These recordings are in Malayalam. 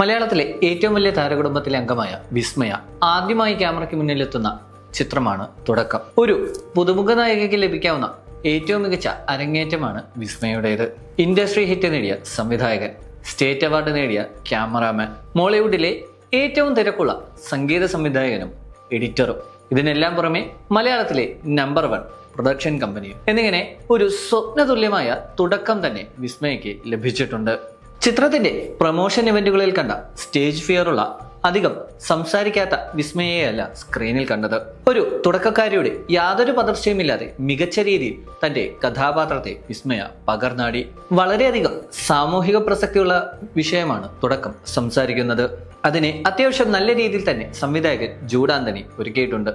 മലയാളത്തിലെ ഏറ്റവും വലിയ താരകുടുംബത്തിലെ അംഗമായ വിസ്മയ ആദ്യമായി ക്യാമറയ്ക്ക് മുന്നിലെത്തുന്ന ചിത്രമാണ് തുടക്കം. ഒരു പുതുമുഖ നായികയ്ക്ക് ലഭിക്കാവുന്ന ഏറ്റവും മികച്ച അരങ്ങേറ്റമാണ് വിസ്മയുടേത്. ഇൻഡസ്ട്രി ഹിറ്റ് നേടിയ സംവിധായകൻ, സ്റ്റേറ്റ് അവാർഡ് നേടിയ ക്യാമറാമാൻ, മോളിവുഡിലെ ഏറ്റവും തിരക്കുള്ള സംഗീത സംവിധായകനും എഡിറ്ററും, ഇതിനെല്ലാം പുറമെ മലയാളത്തിലെ നമ്പർ 1 പ്രൊഡക്ഷൻ കമ്പനിയും എന്നിങ്ങനെ ഒരു സ്വപ്നതുല്യമായ തുടക്കം തന്നെ വിസ്മയയ്ക്ക് ലഭിച്ചിട്ടുണ്ട്. ചിത്രത്തിന്റെ പ്രൊമോഷൻ ഇവന്റുകളിൽ കണ്ട സ്റ്റേജ് ഫിയറുള്ള അധികം സംസാരിക്കാത്ത വിസ്മയയല്ല സ്ക്രീനിൽ കണ്ടത്. ഒരു തുടക്കക്കാരിയുടെ യാതൊരു പതർച്ചയുമില്ലാതെ മികച്ച രീതിയിൽ തന്റെ കഥാപാത്രത്തെ വിസ്മയ പകർന്നാടി. വളരെയധികം സാമൂഹിക പ്രസക്തിയുള്ള വിഷയമാണ് തുടക്കം സംസാരിക്കുന്നത്. അതിനെ അത്യാവശ്യം നല്ല രീതിയിൽ തന്നെ സംവിധായകൻ ജൂഡ് ആന്റണി ഒരുക്കിയിട്ടുണ്ട്.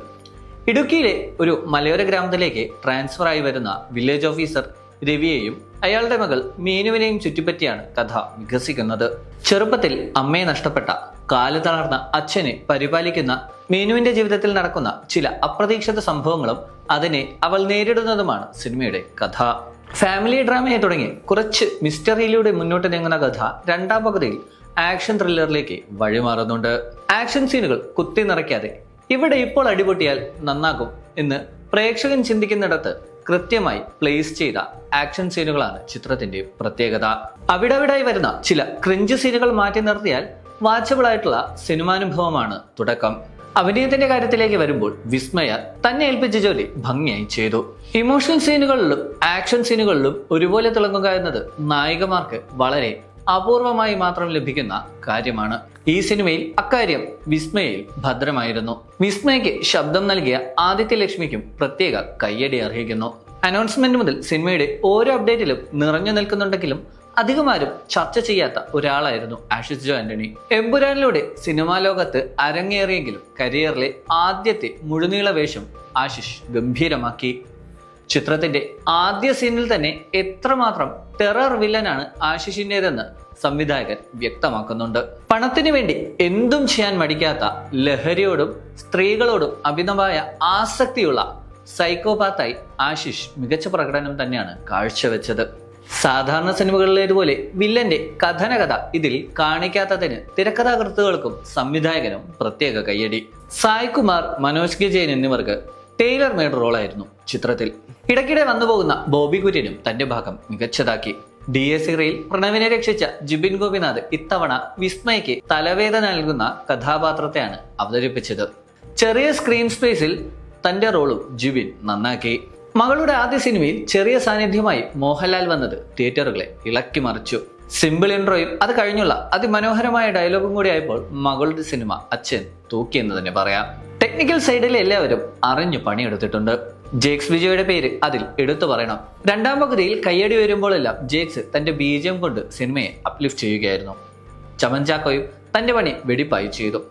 ഇടുക്കിയിലെ ഒരു മലയോര ഗ്രാമത്തിലേക്ക് ട്രാൻസ്ഫർ ആയി വരുന്ന വില്ലേജ് ഓഫീസർ രവിയെയും അയാളുടെ മകൾ മീനുവിനെയും ചുറ്റിപ്പറ്റിയാണ് കഥ വികസിക്കുന്നത്. ചെറുപ്പത്തിൽ അമ്മയെ നഷ്ടപ്പെട്ട കാല് തളർന്ന അച്ഛനെ പരിപാലിക്കുന്ന മീനുവിന്റെ ജീവിതത്തിൽ നടക്കുന്ന ചില അപ്രതീക്ഷിത സംഭവങ്ങളും അതിനെ അവൾ നേരിടുന്നതുമാണ് സിനിമയുടെ കഥ. ഫാമിലി ഡ്രാമയെ തുടങ്ങി കുറച്ച് മിസ്റ്ററിയിലൂടെ മുന്നോട്ട് നീങ്ങുന്ന കഥ രണ്ടാം പകുതിയിൽ ആക്ഷൻ ത്രില്ലറിലേക്ക് വഴിമാറുന്നുണ്ട്. ആക്ഷൻ സീനുകൾ കുത്തി നിറയ്ക്കാതെ ഇവിടെ ഇപ്പോൾ അടിപൊട്ടിയാൽ നന്നാകും എന്ന് പ്രേക്ഷകൻ ചിന്തിക്കുന്നിടത്ത് കൃത്യമായി പ്ലേസ് ചെയ്ത ആക്ഷൻ സീനുകളാണ് ചിത്രത്തിന്റെ പ്രത്യേകത. അവിടവിടായി വരുന്ന ചില ക്രിഞ്ച് സീനുകൾ മാറ്റി നിർത്തിയാൽ വാച്ചബിൾ ആയിട്ടുള്ള സിനിമാനുഭവമാണ് തുടക്കം. അഭിനയത്തിന്റെ കാര്യത്തിലേക്ക് വരുമ്പോൾ വിസ്മയ തന്നെ ഏൽപ്പിച്ച ജോലി ഭംഗിയായി ചെയ്തു. ഇമോഷണൽ സീനുകളിലും ആക്ഷൻ സീനുകളിലും ഒരുപോലെ തിളങ്ങുക എന്നത് നായികമാർക്ക് വളരെ അപൂർവമായി മാത്രം ലഭിക്കുന്ന കാര്യമാണ്. ഈ സിനിമയിൽ അക്കാര്യം വിസ്മയയിൽ ഭദ്രമായിരുന്നു. വിസ്മയയ്ക്ക് ശബ്ദം നൽകിയ ആദിത്യ ലക്ഷ്മിക്കും പ്രത്യേക കയ്യടി അർഹിക്കുന്നു. അനൗൺസ്മെന്റ് മുതൽ സിനിമയുടെ ഓരോ അപ്ഡേറ്റിലും നിറഞ്ഞു നിൽക്കുന്നുണ്ടെങ്കിലും അധികമാരും ചർച്ച ചെയ്യാത്ത ഒരാളായിരുന്നു ആഷിഷ് ജോ ആന്റണി. എമ്പുരാനിലൂടെ സിനിമാ ലോകത്ത് അരങ്ങേറിയെങ്കിലും കരിയറിലെ ആദ്യത്തെ മുഴുനീള വേഷം ആഷിഷ് ഗംഭീരമാക്കി. ചിത്രത്തിന്റെ ആദ്യ സീനിൽ തന്നെ എത്രമാത്രം ടെറർ വില്ലനാണ് ആശിഷിന്റേതെന്ന് സംവിധായകൻ വ്യക്തമാക്കുന്നുണ്ട്. പണത്തിന് വേണ്ടി എന്തും ചെയ്യാൻ മടിക്കാത്ത, ലഹരിയോടും സ്ത്രീകളോടും അമിതമായ ആസക്തിയുള്ള സൈക്കോപാത്തായി ആശിഷ് മികച്ച പ്രകടനം തന്നെയാണ് കാഴ്ചവെച്ചത്. സാധാരണ സിനിമകളിലേതുപോലെ വില്ലന്റെ കഥനകഥ ഇതിൽ കാണിക്കാത്തതിന് തിരക്കഥാകൃത്തുക്കൾക്കും സംവിധായകനും പ്രത്യേക കയ്യടി. സായ് കുമാർ, മനോജ് കെ ജെയിൻ എന്നിവർക്ക് ടൈലർ മെയ്ഡ് റോളായിരുന്നു ചിത്രത്തിൽ. ഇടയ്ക്കിടെ വന്നുപോകുന്ന ബോബി കുര്യനും തന്റെ ഭാഗം മികച്ചതാക്കി. DSCറയിൽ പ്രണവിനെ രക്ഷിച്ച ജിബിൻ ഗോപിനാഥ് ഇത്തവണ വിസ്മയ്ക്ക് തലവേദന നൽകുന്ന കഥാപാത്രത്തെയാണ് അവതരിപ്പിച്ചത്. ചെറിയ സ്ക്രീൻ സ്പേസിൽ തന്റെ റോളും ജിബിൻ നന്നാക്കി. മകളുടെ ആദ്യ സിനിമയിൽ ചെറിയ സാന്നിധ്യമായി മോഹൻലാൽ വന്നത് തിയേറ്ററുകളെ ഇളക്കി മറിച്ചു. സിമ്പിൾ ഇൻട്രോയും അത് കഴിഞ്ഞുള്ള അതിമനോഹരമായ ഡയലോഗും കൂടി ആയപ്പോൾ മകളുടെ സിനിമ അച്ഛൻ തൂക്കിയെന്ന് തന്നെ പറയാം. ടെക്നിക്കൽ സൈഡിലെ എല്ലാവരും അറിഞ്ഞു പണിയെടുത്തിട്ടുണ്ട്. ജേക്സ് വിജയുടെ പേര് അതിൽ എടുത്തു പറയണം. രണ്ടാം പകുതിയിൽ കയ്യടി വരുമ്പോഴെല്ലാം ജേക്സ് തന്റെ BGM കൊണ്ട് സിനിമയെ അപ്ലിഫ്റ്റ് ചെയ്യുകയായിരുന്നു. ചമൻ ചാക്കോയും തന്റെ പണി വെടിപ്പായി ചെയ്തു.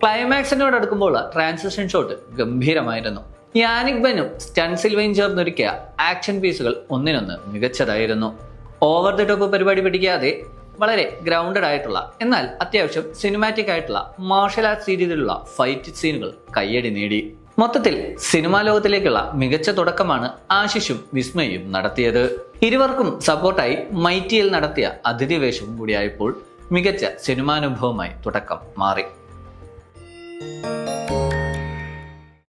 ക്ലൈമാക്സിനോട് അടുക്കുമ്പോൾ ട്രാൻസിഷൻ ഷോട്ട് ഗംഭീരമായിരുന്നു. യാനിക് ബെനും സ്റ്റൺ സിൽവയും ചേർന്നൊരുക്കിയ ആക്ഷൻ പീസുകൾ ഒന്നിനൊന്ന് മികച്ചതായിരുന്നു. ഓവർ ദി ടോപ്പ് പരിപാടി പിടിക്കാതെ വളരെ ഗ്രൗണ്ടഡ് ആയിട്ടുള്ള എന്നാൽ അത്യാവശ്യം സിനിമാറ്റിക് ആയിട്ടുള്ള മാർഷൽ ആർട്സ് രീതിയിലുള്ള ഫൈറ്റ് സീനുകൾ കയ്യടി നേടി. മൊത്തത്തിൽ സിനിമാ ലോകത്തിലേക്കുള്ള മികച്ച തുടക്കമാണ് ആശിഷും വിസ്മയും നടത്തിയത്. ഇരുവർക്കും സപ്പോർട്ടായി മൈറ്റിയിൽ നടത്തിയ അതിഥിവേഷവും കൂടിയായപ്പോൾ മികച്ച സിനിമാനുഭവമായി തുടക്കം മാറി.